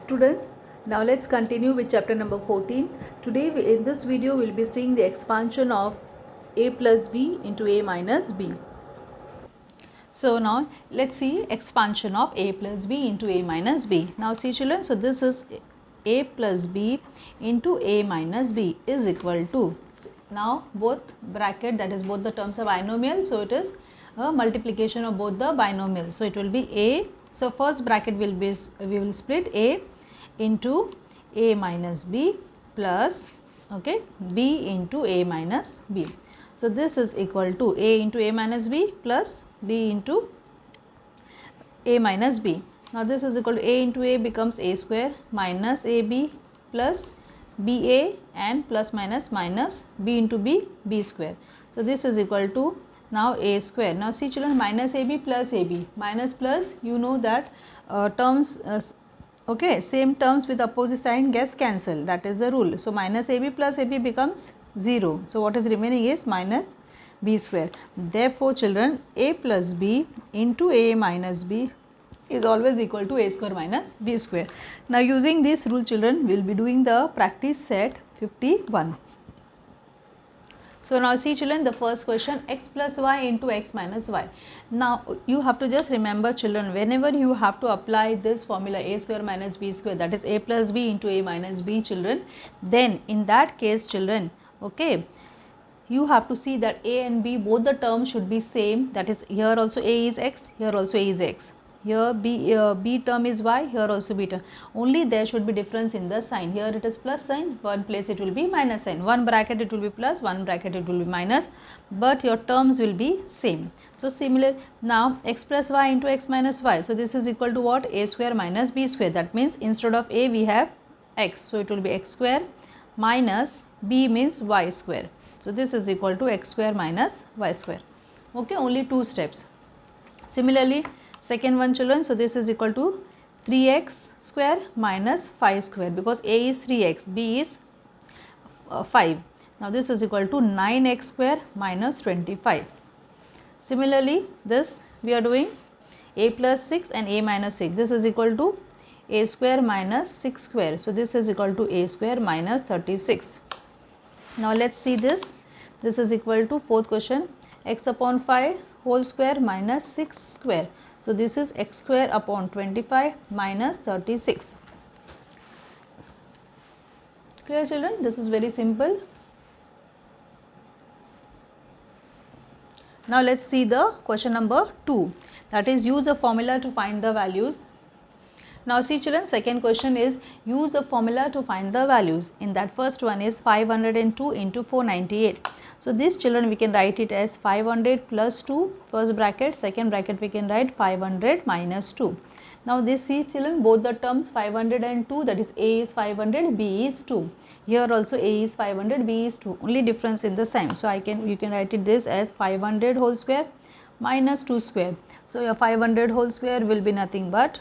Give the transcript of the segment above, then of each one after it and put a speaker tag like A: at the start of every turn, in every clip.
A: Students, now let's continue with chapter number 14. Today in this video we'll be seeing the expansion of a plus b into a minus b. So now let's see expansion of a plus b into a minus b. Now see children, so this is a plus b into a minus b is equal to, now both bracket, that is both the terms are binomial, so it is a multiplication of both the binomials. So it will be a, so first bracket will be, we will split a into a minus b plus, okay, b into a minus b. So this is equal to a into a minus b plus b into a minus b. Now this is equal to a into a becomes a square minus ab plus ba and plus minus minus b into b square. So this is equal to now a square. Now see children, minus ab plus ab, minus plus, you know that terms okay, same terms with opposite sign gets cancelled, that is the rule. So minus ab plus ab becomes 0. So what is remaining is minus b square. Therefore children, a plus b into a minus b is always equal to a square minus b square. Now using this rule children, we will be doing the practice set 51. So now see children, the first question, x plus y into x minus y. Now you have to just remember children, whenever you have to apply this formula a square minus b square, that is a plus b into a minus b children, then in that case children, okay, you have to see that a and b both the terms should be same, that is here also a is x, here also a is x. Here b term is y, here also b term. Only there should be difference in the sign. Here it is plus sign, one place it will be minus sign. One bracket it will be plus, one bracket it will be minus, but your terms will be same. So similar, now x plus y into x minus y. So this is equal to what? A square minus b square. That means instead of a we have x. So it will be x square minus b means y square. So this is equal to x square minus y square. Okay, only two steps. Similarly, second one children, so this is equal to 3x square minus 5 square, because a is 3x, b is 5. Now this is equal to 9x square minus 25. Similarly, this we are doing a plus 6 and a minus 6. This is equal to a square minus 6 square. So this is equal to a square minus 36. Now let's see this. This is equal to fourth question, x upon 5 whole square minus 6 square. So this is x square upon 25 minus 36. Clear children? This is very simple. Now let's see the question number 2, that is use a formula to find the values. Now see children, second question is use a formula to find the values. In that first one is 502 into 498. So this children we can write it as 500 plus 2, first bracket, second bracket we can write 500 minus 2. Now this see children, both the terms 500 and 2, that is a is 500, b is 2. Here also a is 500, b is 2, only difference in the sign. So you can write it this as 500 whole square minus 2 square. So your 500 whole square will be nothing but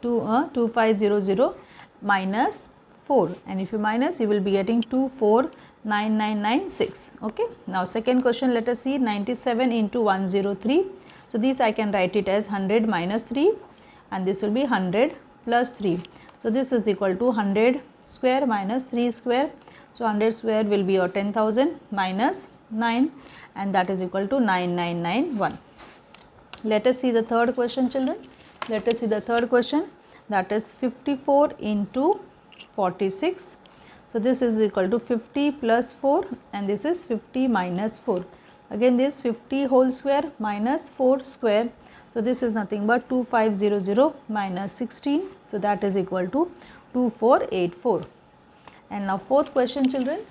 A: 2500 minus 4, and if you minus you will be getting 249996. Okay, now second question, let us see 97 into 103. So this I can write it as 100 minus 3, and this will be 100 plus 3. So this is equal to 100 square minus 3 square. So 100 square will be your 10,000 minus 9, and that is equal to 9991. Let us see the third question children. Let us see the third question, that is 54 into 46. So this is equal to 50 plus 4, and this is 50 minus 4. Again this 50 whole square minus 4 square. So this is nothing but 2500 minus 16. So that is equal to 2484. And now fourth question children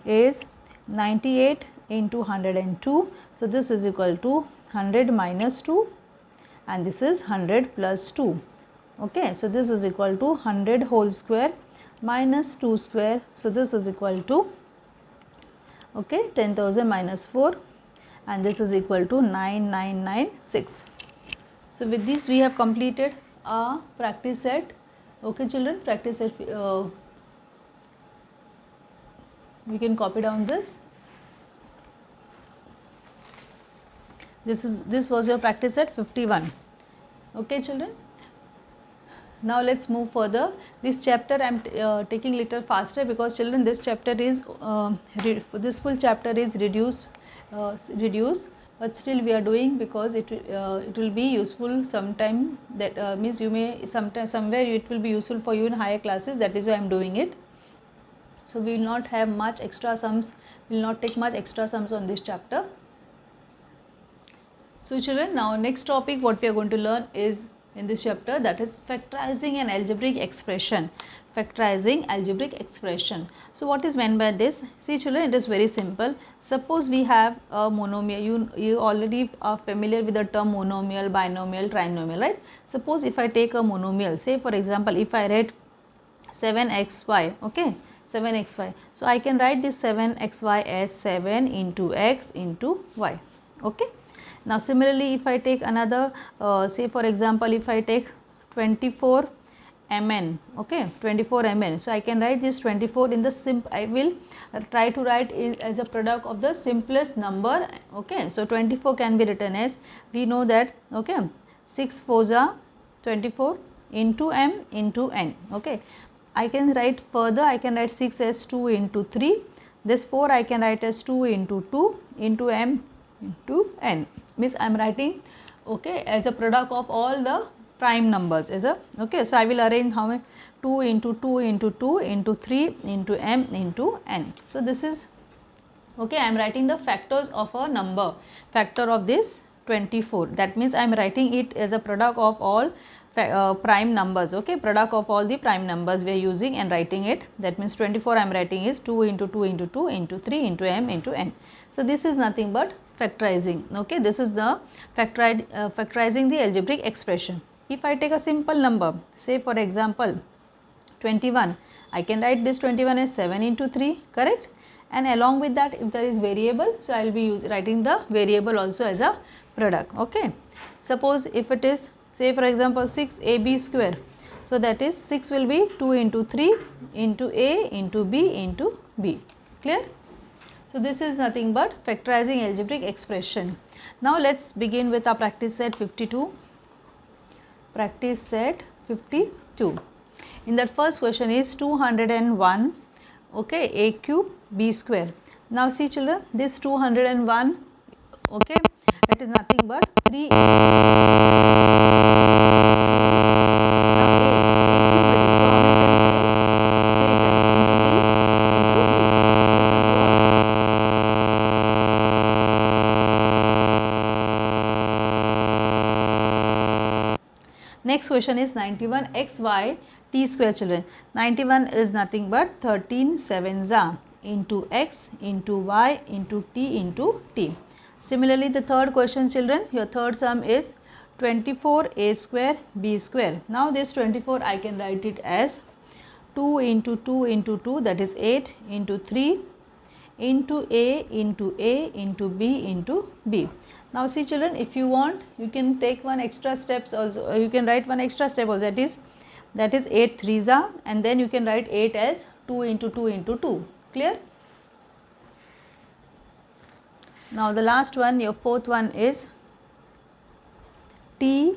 A: is 98 into 102. So this is equal to 100 minus 2, and this is 100 plus 2. Okay, so this is equal to 100 whole square minus 2 square. So this is equal to, okay, 10,000 minus 4, and this is equal to 9996. So with this we have completed our practice set. Okay children, practice set, we can copy down this. This was your practice set 51. Okay children. Now let's move further. This chapter I am taking little faster because children, this chapter is this full chapter is reduce, but still we are doing because it will be useful sometime. That means you may sometime somewhere it will be useful for you in higher classes. That is why I am doing it. So we will not have much extra sums. We will not take much extra sums on this chapter. So children, now next topic what we are going to learn is in this chapter, that is factorizing an algebraic expression. Factorizing algebraic expression. So what is meant by this? See children, it is very simple. Suppose we have a monomial. You already are familiar with the term monomial, binomial, trinomial, right? Suppose if I take a monomial, say for example, if I write 7xy, okay, 7xy. So I can write this 7xy as 7 into x into y, okay. Now similarly, if I take another, say for example, if I take 24 mn, okay, 24 mn. So I can write this 24 in the I will try to write it as a product of the simplest number, okay. So 24 can be written as, we know that, okay, 6 4s are 24 into m into n, okay. I can write further, I can write 6 as 2 into 3, this 4 I can write as 2 into 2 into m into n, means I am writing, okay, as a product of all the prime numbers as a, okay. So I will arrange how many, 2 into 2 into 2 into 3 into m into n. So this is, okay, I am writing the factors of a number, factor of this 24. That means I am writing it as a product of all prime numbers, okay, product of all the prime numbers we are using and writing it. That means 24 I am writing is 2 into 2 into 2 into 3 into m into n. So this is nothing but factorizing, okay. This is the factorizing the algebraic expression. If I take a simple number, say for example 21, I can write this 21 as 7 into 3, correct, and along with that if there is variable, so I will be writing the variable also as a product, okay. Suppose if it is, say for example 6ab square, so that is 6 will be 2 into 3 into a into b into b, clear. So this is nothing but factorizing algebraic expression. Now let's begin with our practice set 52. Practice set 52. In that first question is 201, okay, a cube b square. Now see children, this 201, okay, it is nothing but 3. Next question is 91 xy t square children. 91 is nothing but 13 sevens are into x into y into t into t. Similarly, the third question children, your third sum is 24 a square b square. Now this 24 I can write it as 2 into 2 into 2, that is 8 into 3 into a into b into b. Now see children, if you want you can take one extra steps also, you can write one extra step also, that is 8 threes are, and then you can write 8 as 2 into 2 into 2, clear. Now the last one, your fourth one is t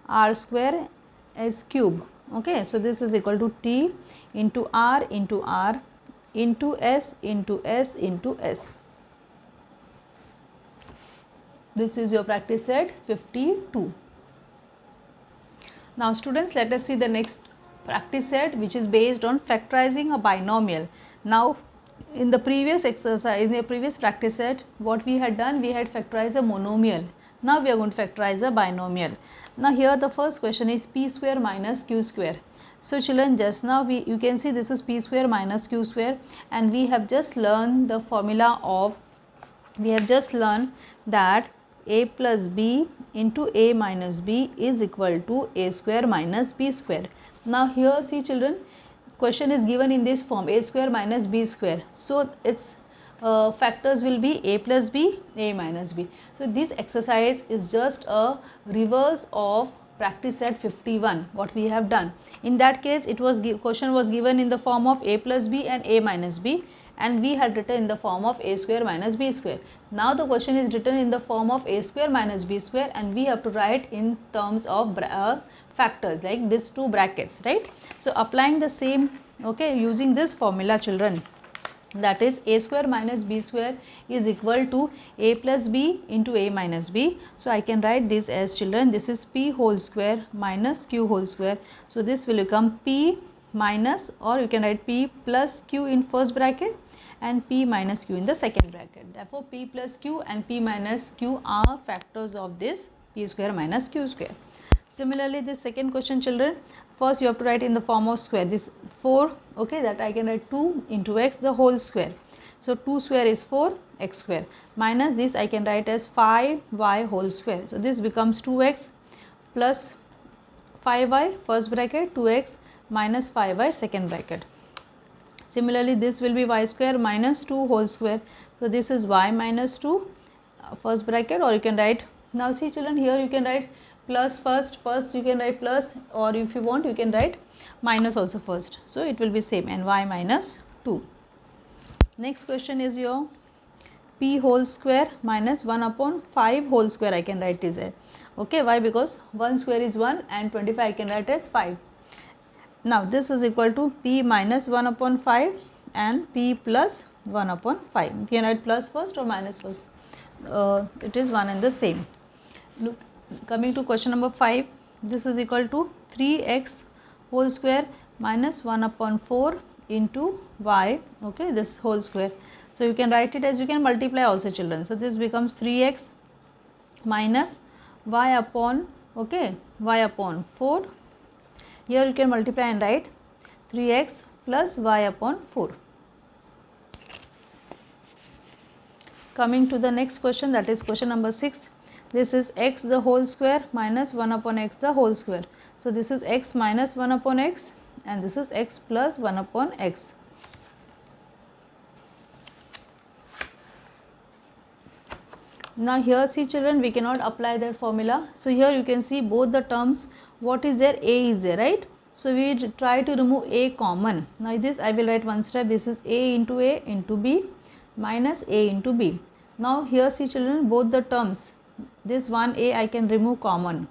A: r square s cube, okay. So this is equal to t into r into s into s into s. This is your practice set 52. Now students, let us see the next practice set, which is based on factorizing a binomial. Now in the previous exercise, in the previous practice set, what we had done, we had factorized a monomial. Now we are going to factorize a binomial. Now here the first question is p square minus q square. So children, just now you can see this is p square minus q square, and we have just learned the formula of, we have just learned that a plus b into a minus b is equal to a square minus b square. Now here see children, question is given in this form, a square minus b square. So its factors will be a plus b, a minus b. So this exercise is just a reverse of practice set 51 what we have done. In that case, it was question was given in the form of a plus b and a minus b, and we had written in the form of a square minus b square. Now the question is written in the form of a square minus b square, and we have to write in terms of factors like these two brackets, right? So applying the same, okay, using this formula children, that is a square minus b square is equal to a plus b into a minus b. So I can write this as children, this is p whole square minus q whole square. So this will become p minus, or you can write p plus q in first bracket and p minus q in the second bracket. Therefore p plus q and p minus q are factors of this p square minus q square. Similarly, this second question children, first you have to write in the form of square, this 4, okay, that I can write 2 into x the whole square. So 2 square is 4 x square, minus this I can write as 5y whole square. So this becomes 2x plus 5y first bracket, 2x minus 5y second bracket. Similarly, this will be y square minus 2 whole square. So this is y minus 2 first bracket, or you can write, now see children, here you can write plus first you can write plus, or if you want you can write minus also first. So it will be same, and y minus 2. Next question is your p whole square minus 1 upon 5 whole square I can write is there. Okay, why? Because 1 square is 1 and 25 I can write as 5. Now this is equal to p minus 1 upon 5 and p plus 1 upon 5. You can write plus first or minus first. It is one and the same. Look, coming to question number 5, this is equal to 3x whole square minus 1 upon 4 into y, okay, this whole square. So you can write it as, you can multiply also children. So this becomes 3x minus y upon, okay, y upon 4. Here you can multiply and write 3x plus y upon 4. Coming to the next question, that is question number 6. This is x the whole square minus 1 upon x the whole square. So this is x minus 1 upon x, and this is x plus 1 upon x. Now here see children, we cannot apply that formula. So here you can see both the terms, what is there, a is there, right? So we try to remove a common. Now this I will write one step, this is a into b minus a into b. Now here see children, both the terms, this one a I can remove common.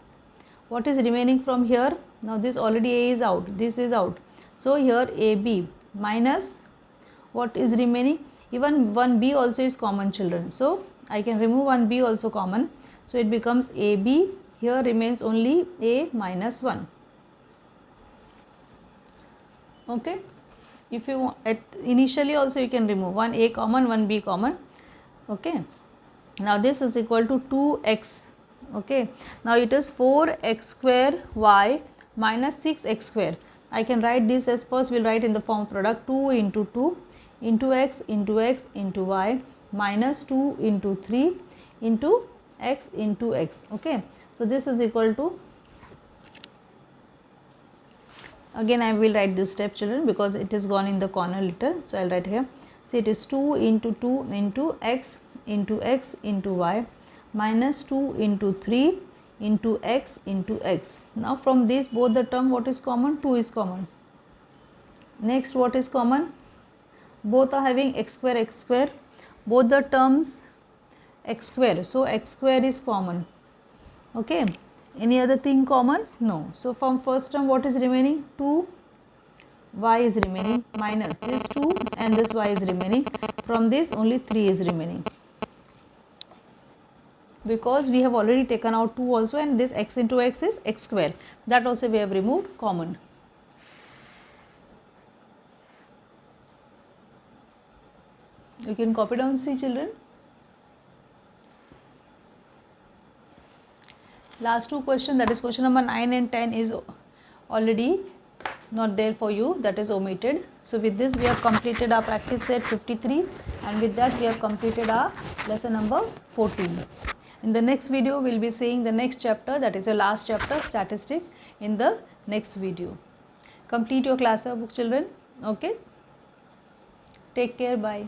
A: What is remaining from here? Now this already a is out, this is out. So here ab minus what is remaining, even 1b also is common children. So I can remove 1b also common. So it becomes ab, here remains only a minus 1. Okay. If you want, initially also you can remove 1a common, 1b common. Okay. Now this is equal to 2x. Okay. Now it is 4x square y minus 6x square. I can write this as, first we will write in the form product 2 into x into y minus 2 into 3 into x into x. Okay. So this is equal to, again I will write this step children because it is gone in the corner little. So I will write here. So it is 2 into x into y minus 2 into 3 into x into x. Now from this both the term, what is common? 2 is common. Next what is common? Both are having x square, both the terms x square. So x square is common. Okay. Any other thing common? No. So from first term what is remaining? 2 y is remaining minus this 2 and this y is remaining. From this only 3 is remaining, because we have already taken out 2 also, and this x into x is x square, that also we have removed common. You can copy down, see children. Last two question, that is question number 9 and 10 is already not there for you, that is omitted. So with this we have completed our practice set 53, and with that we have completed our lesson number 14. In the next video we will be seeing the next chapter, that is your last chapter, statistics, in the next video. Complete your class book children. Okay, take care, bye.